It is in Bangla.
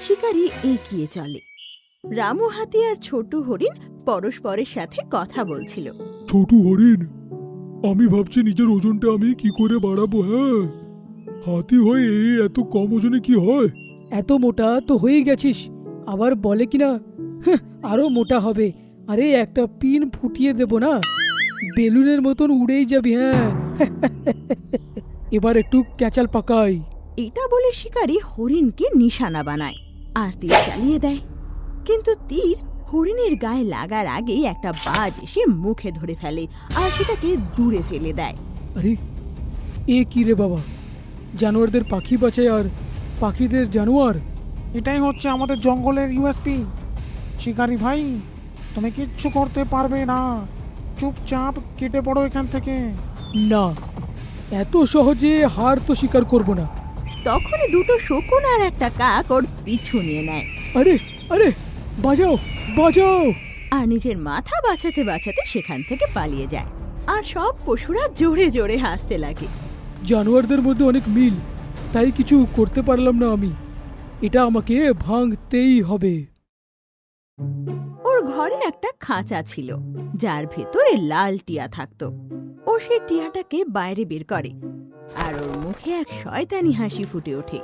শিকারী এগিয়ে চলে। রামু হাতি আর ছোট হরিণ পরস্পরের সাথে কথা বলছিল। ছোট হরিণ, আমি ভাবছি নিজের ওজনটা আমি কি করে বাড়াবো। হ্যাঁ, হাতি হয়ে এত কম ওজনে কি হয়? এত মোটা তো হয়ে গেছিস, আবার বলে কিনা আরো মোটা হবে। আরে একটা পিন ফুটিয়ে দেব না, বেলুনের মতন উড়েই যাবি। হ্যাঁ এবার একটু ক্যাচাল পাকাই। এটা বলে শিকারী হরিণকে নিশানা বানায় আর তীর চালিয়ে দেয়। কিন্তু তীর হরিণের গায়ে লাগার আগেই একটা বাজ এসে মুখে ধরে ফেলে আর সেটাকে দূরে ফেলে দেয়। আরে এ কি রে বাবা, জানোয়ারদের পাখি বাঁচায় আর পাখিদের জানোয়ার। এটাই হচ্ছে আমাদের জঙ্গলের ইউএসপি। শিকারি ভাই, তুমি কিচ্ছু করতে পারবে না, চুপচাপ কেটে পড়ো এখান থেকে। না, এত সহজে হার তো স্বীকার করব না। তখনই দুটো শকুন আর একটা কাক ওর পিছু নিয়ে নেয় আরে আরে, বাঁচাও বাঁচাও। আর নিজের মাথা বাঁচাতে বাঁচাতে সেখান থেকে পালিয়ে যায়। আর সব পশুরা জোরে জোরে হাসতে লাগে। জানোয়ারদের মধ্যে অনেক মিল, তাই কিছু করতে পারলাম না আমি। এটা আমাকে ভাঙতেই হবে। ওর ঘরে একটা খাঁচা ছিল যার ভেতরে লাল টিয়া থাকতো। ও সে টিয়াটাকে বাইরে বের করে আর ওর মুখে এক শয়তানি হাসি ফুটে ওঠে।